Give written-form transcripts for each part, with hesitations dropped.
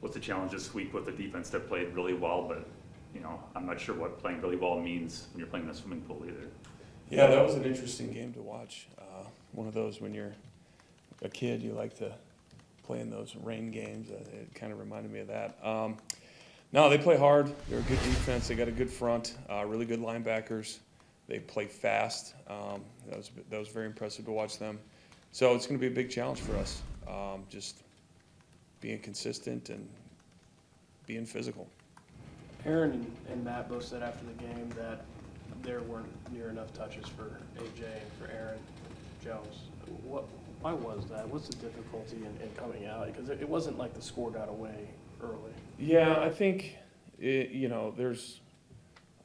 what's the challenge this week with the defense that played really well, but I'm not sure what playing really well means when you're playing in a swimming pool either. Yeah, that was an interesting game to watch. One of those when you're a kid, you like to play in those rain games. It kind of reminded me of that. No, they play hard. They're a good defense. They got a good front, really good linebackers. They play fast. That was very impressive to watch them. So it's going to be a big challenge for us, just being consistent and being physical. Aaron and Matt both said after the game that there weren't near enough touches for AJ and for Aaron Jones. Why was that? What's the difficulty in coming out? Because it wasn't like the score got away early. Yeah, I think, there's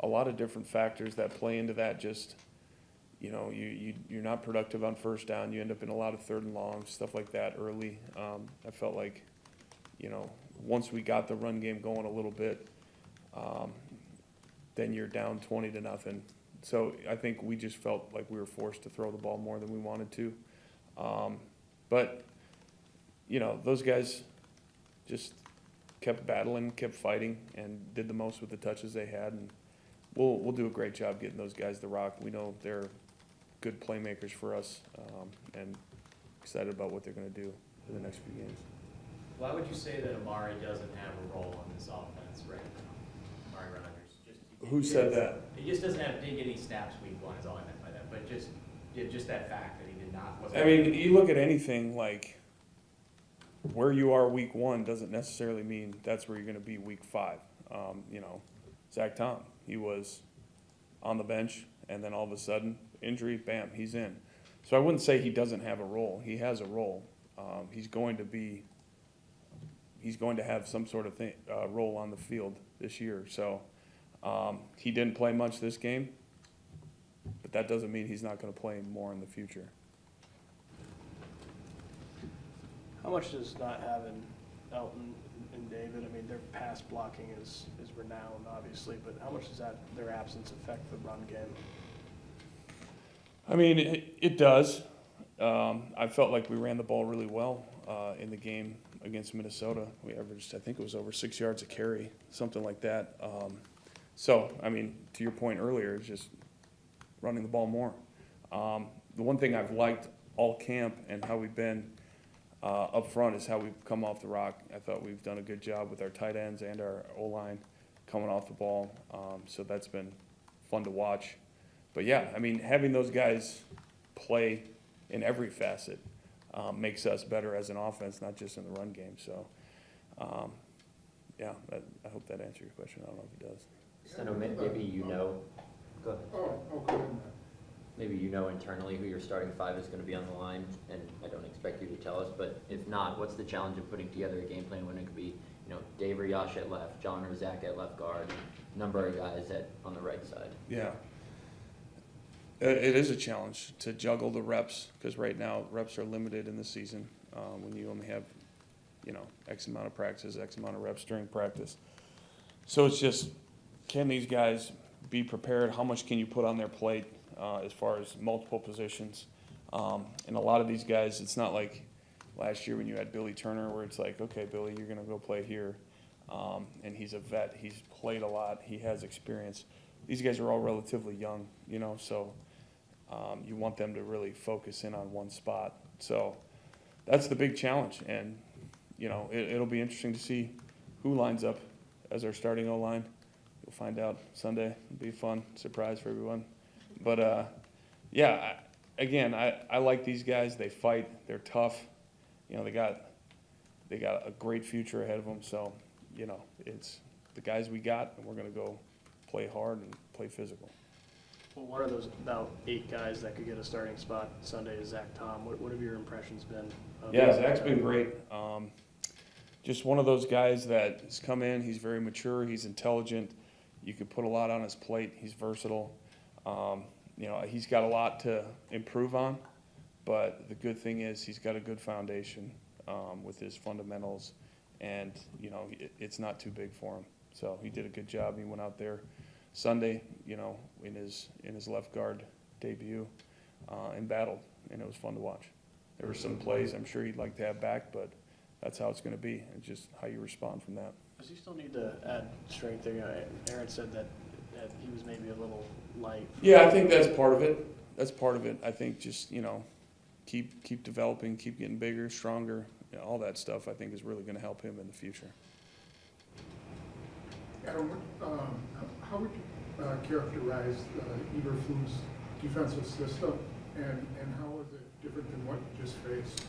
a lot of different factors that play into that. Just, you're not productive on first down. You end up in a lot of third and long, stuff like that early. I felt like, once we got the run game going a little bit, then you're down 20-0. So I think we just felt like we were forced to throw the ball more than we wanted to. But, those guys just kept battling, kept fighting, and did the most with the touches they had. And we'll do a great job getting those guys the rock. We know they're good playmakers for us, and excited about what they're going to do for the next few games. Why would you say that Amari doesn't have a role in this offense right now? Amari Rodgers. Who said that? He just didn't get any snaps week one is all I meant by that. But just that fact that he did not. I mean, you look at anything like where you are week one doesn't necessarily mean that's where you're going to be week 5. Zach Tom, he was on the bench, and then all of a sudden, injury, bam, he's in. So I wouldn't say he doesn't have a role. He has a role. He's going to have some sort of role on the field this year. So he didn't play much this game, but that doesn't mean he's not going to play more in the future. How much does not having Elton and David, I mean, their pass blocking is renowned, obviously, but how much does their absence affect the run game? I mean, it does. I felt like we ran the ball really well in the game against Minnesota. We averaged, I think it was over 6 yards a carry, something like that. So, I mean, to your point earlier, it's just running the ball more. The one thing I've liked all camp and how we've been up front is how we've come off the rock. I thought we've done a good job with our tight ends and our O-line coming off the ball. So that's been fun to watch. But yeah, I mean, having those guys play in every facet makes us better as an offense, not just in the run game. So, yeah, I hope that answered your question. I don't know if it does. So maybe go ahead. Oh, go ahead. Maybe internally who your starting 5 is going to be on the line, and I don't expect you to tell us, but if not, what's the challenge of putting together a game plan when it could be, Dave or Yash at left, John or Zach at left guard, number of guys on the right side? Yeah. It is a challenge to juggle the reps, because right now reps are limited in the season when you only have, X amount of practices, X amount of reps during practice. So it's just, can these guys be prepared? How much can you put on their plate as far as multiple positions? And a lot of these guys, it's not like last year when you had Billy Turner where it's like, okay, Billy, you're going to go play here. And he's a vet. He's played a lot. He has experience. These guys are all relatively young, so you want them to really focus in on one spot. So that's the big challenge. And, it'll be interesting to see who lines up as our starting O-line. You'll find out Sunday. It'll be a fun surprise for everyone. But, yeah, I like these guys. They fight. They're tough. They got a great future ahead of them. So, it's the guys we got, and we're going to go play hard and play physical. Well, one of those about 8 guys that could get a starting spot Sunday is Zach Tom. What have your impressions been? Yeah, Zach's been great. Just one of those guys that has come in. He's very mature. He's intelligent. You could put a lot on his plate. He's versatile. He's got a lot to improve on, but the good thing is he's got a good foundation with his fundamentals, and it's not too big for him. So he did a good job. He went out there Sunday, in his left guard debut, and battled, and it was fun to watch. There were some plays I'm sure he'd like to have back, but that's how it's gonna be, and just how you respond from that. Does he still need to add strength there? You know, Aaron said that he was maybe a little light. Yeah, I think that's part of it. That's part of it. I think just, keep developing, keep getting bigger, stronger, all that stuff I think is really gonna help him in the future. Adam, how would you characterize Eberflus' defensive system, and how is it different than what you just faced?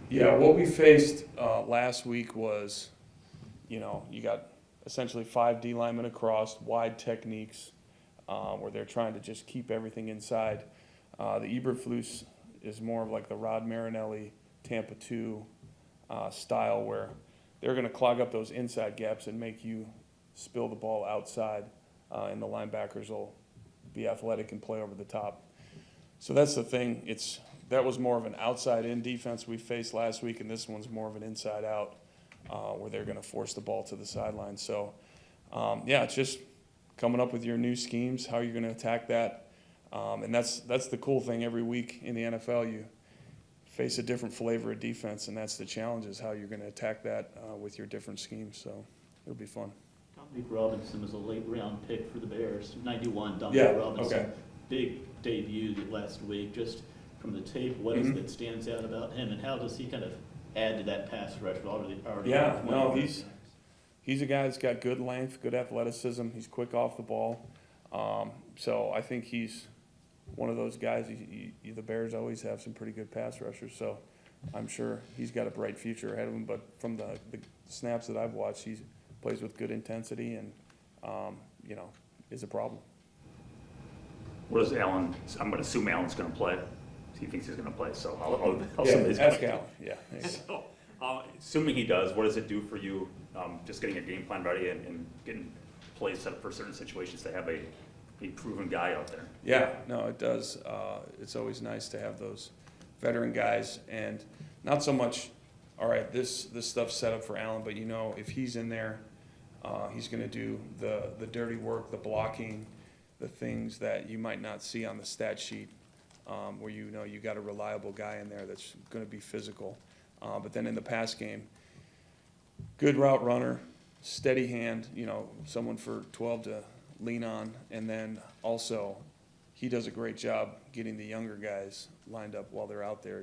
Yeah, what we faced last week was, you got essentially 5 D linemen across, wide techniques, where they're trying to just keep everything inside. The Eberflus is more of like the Rod Marinelli, Tampa 2 style, where they're going to clog up those inside gaps and make you spill the ball outside, and the linebackers will be athletic and play over the top. So that's the thing. That was more of an outside-in defense we faced last week, and this one's more of an inside-out, where they're going to force the ball to the sideline. So, it's just coming up with your new schemes, how you're going to attack that. And that's the cool thing. Every week in the NFL, you face a different flavor of defense, and that's the challenge, is how you're going to attack that with your different schemes. So it'll be fun. Dominic Robinson was a late-round pick for the Bears, 91. Yeah, Robinson, okay. Big debut last week. Just from the tape, what is it that stands out about him, and how does he kind of add to that pass rush? Yeah, no, he's a guy that's got good length, good athleticism. He's quick off the ball. So I think he's one of those guys. The Bears always have some pretty good pass rushers, so I'm sure he's got a bright future ahead of him. But from the snaps that I've watched, he plays with good intensity and, is a problem. What is Allen? I'm going to assume Allen's going to play. He thinks he's going to play, so I'll Yeah, assume he's ask going Allen, yeah. So, assuming he does, what does it do for you, just getting a game plan ready and getting plays set up for certain situations to have a proven guy out there? Yeah, no, it does. It's always nice to have those veteran guys, and not so much, all right, this stuff's set up for Allen, but if he's in there, he's going to do the dirty work, the blocking, the things that you might not see on the stat sheet, where you got a reliable guy in there that's going to be physical. But then in the pass game, good route runner, steady hand, someone for 12 to lean on, and then also he does a great job getting the younger guys lined up while they're out there,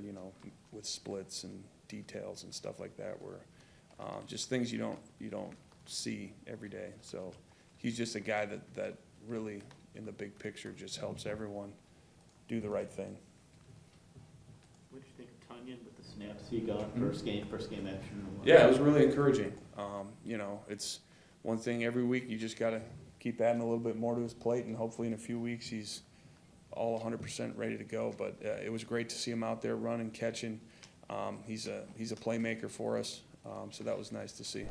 with splits and details and stuff like that, where just things you don't see every day. So he's just a guy that really, in the big picture, just helps everyone do the right thing. What did you think of Tonyan with the snaps he got first game action? Yeah, it was really encouraging. It's one thing every week. You just got to keep adding a little bit more to his plate, and hopefully in a few weeks he's all 100% ready to go. But it was great to see him out there running, catching. He's a playmaker for us, so that was nice to see.